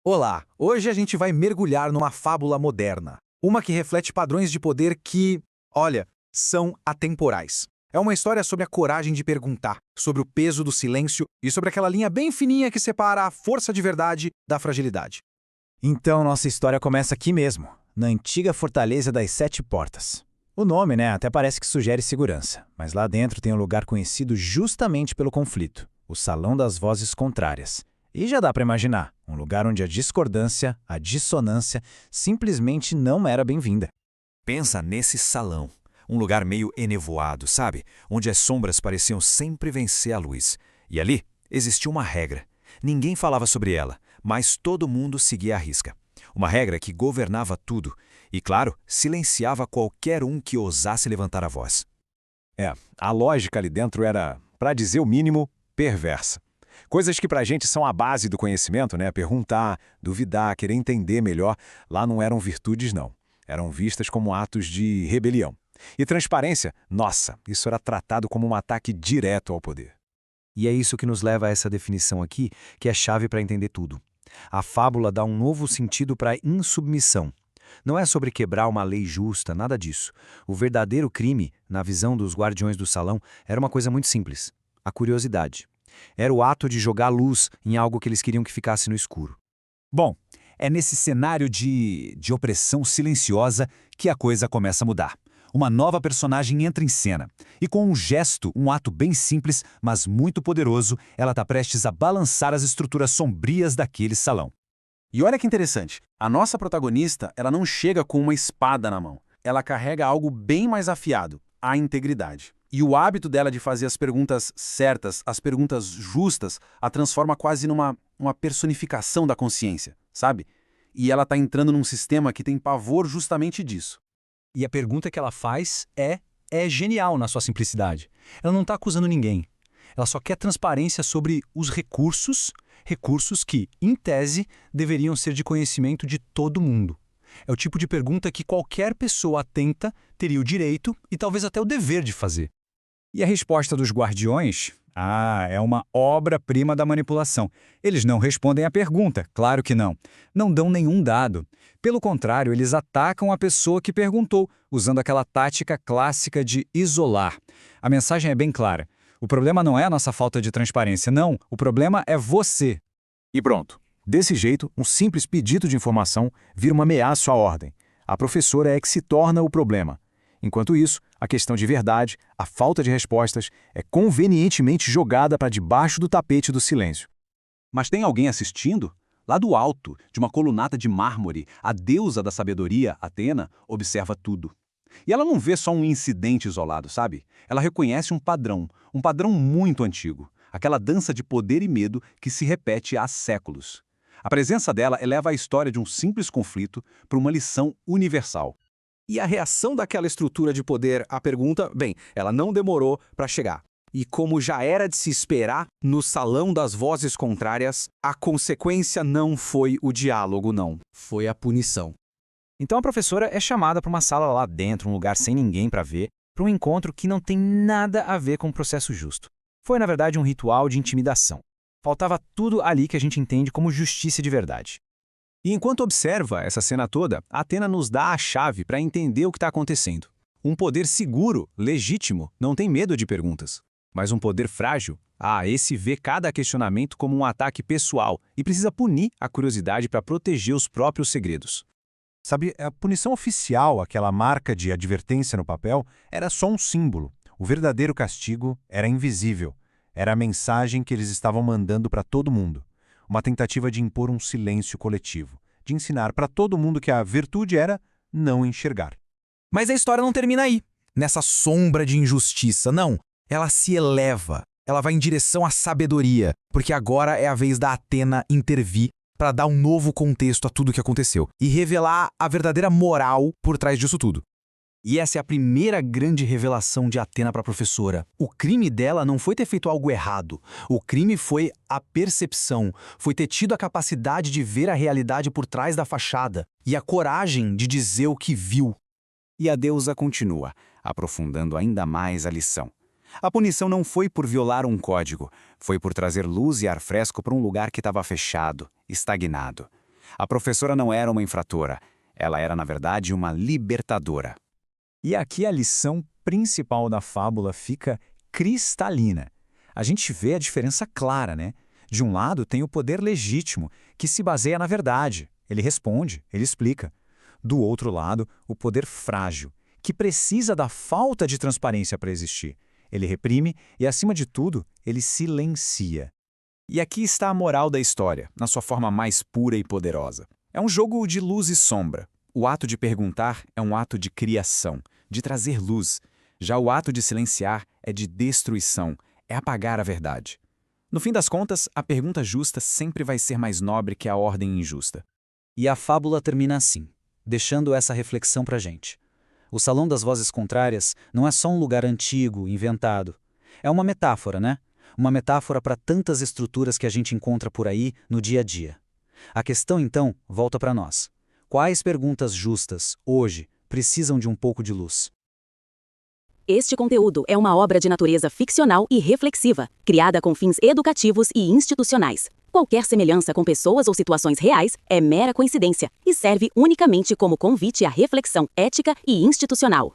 Olá! Hoje a gente vai mergulhar numa fábula moderna. Uma que reflete padrões de poder que, olha, são atemporais. É uma história sobre a coragem de perguntar, sobre o peso do silêncio e sobre aquela linha bem fininha que separa a força de verdade da fragilidade. Então, nossa história começa aqui mesmo, na antiga Fortaleza das Sete Portas. O nome, né, até parece que sugere segurança, mas lá dentro tem um lugar conhecido justamente pelo conflito, o Salão das Vozes Contrárias. E já dá para imaginar, um lugar onde a discordância, a dissonância, simplesmente não era bem-vinda. Pensa nesse salão, um lugar meio enevoado, sabe? Onde as sombras pareciam sempre vencer a luz. E ali existia uma regra. Ninguém falava sobre ela, mas todo mundo seguia à risca. Uma regra que governava tudo e, claro, silenciava qualquer um que ousasse levantar a voz. A lógica ali dentro era, para dizer o mínimo, perversa. Coisas que pra gente são a base do conhecimento, né? Perguntar, duvidar, querer entender melhor, lá não eram virtudes, não. Eram vistas como atos de rebelião. E transparência, nossa, isso era tratado como um ataque direto ao poder. E é isso que nos leva a essa definição aqui, que é chave para entender tudo. A fábula dá um novo sentido para a insubmissão. Não é sobre quebrar uma lei justa, nada disso. O verdadeiro crime, na visão dos guardiões do salão, era uma coisa muito simples: a curiosidade. Era o ato de jogar luz em algo que eles queriam que ficasse no escuro. Bom, é nesse cenário de opressão silenciosa que a coisa começa a mudar. Uma nova personagem entra em cena. E com um gesto, um ato bem simples, mas muito poderoso, ela está prestes a balançar as estruturas sombrias daquele salão. E olha que interessante, a nossa protagonista, ela não chega com uma espada na mão. Ela carrega algo bem mais afiado, a integridade. E o hábito dela de fazer as perguntas certas, as perguntas justas, a transforma quase numa personificação da consciência, sabe? E ela está entrando num sistema que tem pavor justamente disso. E a pergunta que ela faz é genial na sua simplicidade. Ela não está acusando ninguém. Ela só quer transparência sobre os recursos que, em tese, deveriam ser de conhecimento de todo mundo. É o tipo de pergunta que qualquer pessoa atenta teria o direito e talvez até o dever de fazer. E a resposta dos guardiões? É uma obra-prima da manipulação. Eles não respondem à pergunta, claro que não. Não dão nenhum dado. Pelo contrário, eles atacam a pessoa que perguntou, usando aquela tática clássica de isolar. A mensagem é bem clara. O problema não é a nossa falta de transparência, não. O problema é você. E pronto. Desse jeito, um simples pedido de informação vira uma ameaça à ordem. A professora é que se torna o problema. Enquanto isso, a questão de verdade, a falta de respostas, é convenientemente jogada para debaixo do tapete do silêncio. Mas tem alguém assistindo? Lá do alto, de uma colunata de mármore, a deusa da sabedoria, Atena, observa tudo. E ela não vê só um incidente isolado, sabe? Ela reconhece um padrão muito antigo. Aquela dança de poder e medo que se repete há séculos. A presença dela eleva a história de um simples conflito para uma lição universal. E a reação daquela estrutura de poder à pergunta, bem, ela não demorou para chegar. E como já era de se esperar, no Salão das Vozes Contrárias, a consequência não foi o diálogo, não. Foi a punição. Então a professora é chamada para uma sala lá dentro, um lugar sem ninguém para ver, para um encontro que não tem nada a ver com o processo justo. Foi, na verdade, um ritual de intimidação. Faltava tudo ali que a gente entende como justiça de verdade. E enquanto observa essa cena toda, Atena nos dá a chave para entender o que está acontecendo. Um poder seguro, legítimo, não tem medo de perguntas. Mas um poder frágil, esse vê cada questionamento como um ataque pessoal e precisa punir a curiosidade para proteger os próprios segredos. Sabe, a punição oficial, aquela marca de advertência no papel, era só um símbolo. O verdadeiro castigo era invisível. Era a mensagem que eles estavam mandando para todo mundo. Uma tentativa de impor um silêncio coletivo, de ensinar para todo mundo que a virtude era não enxergar. Mas a história não termina aí, nessa sombra de injustiça, não. Ela se eleva, ela vai em direção à sabedoria, porque agora é a vez da Atena intervir para dar um novo contexto a tudo o que aconteceu e revelar a verdadeira moral por trás disso tudo. E essa é a primeira grande revelação de Atena para a professora. O crime dela não foi ter feito algo errado. O crime foi a percepção, foi ter tido a capacidade de ver a realidade por trás da fachada e a coragem de dizer o que viu. E a deusa continua, aprofundando ainda mais a lição. A punição não foi por violar um código, foi por trazer luz e ar fresco para um lugar que estava fechado, estagnado. A professora não era uma infratora. Ela era, na verdade, uma libertadora. E aqui a lição principal da fábula fica cristalina. A gente vê a diferença clara, né? De um lado tem o poder legítimo, que se baseia na verdade. Ele responde, ele explica. Do outro lado, o poder frágil, que precisa da falta de transparência para existir. Ele reprime e, acima de tudo, ele silencia. E aqui está a moral da história, na sua forma mais pura e poderosa. É um jogo de luz e sombra. O ato de perguntar é um ato de criação, de trazer luz. Já o ato de silenciar é de destruição, é apagar a verdade. No fim das contas, a pergunta justa sempre vai ser mais nobre que a ordem injusta. E a fábula termina assim, deixando essa reflexão pra gente. O Salão das Vozes Contrárias não é só um lugar antigo, inventado. É uma metáfora, né? Uma metáfora para tantas estruturas que a gente encontra por aí no dia a dia. A questão, então, volta para nós. Quais perguntas justas, hoje, precisam de um pouco de luz? Este conteúdo é uma obra de natureza ficcional e reflexiva, criada com fins educativos e institucionais. Qualquer semelhança com pessoas ou situações reais é mera coincidência e serve unicamente como convite à reflexão ética e institucional.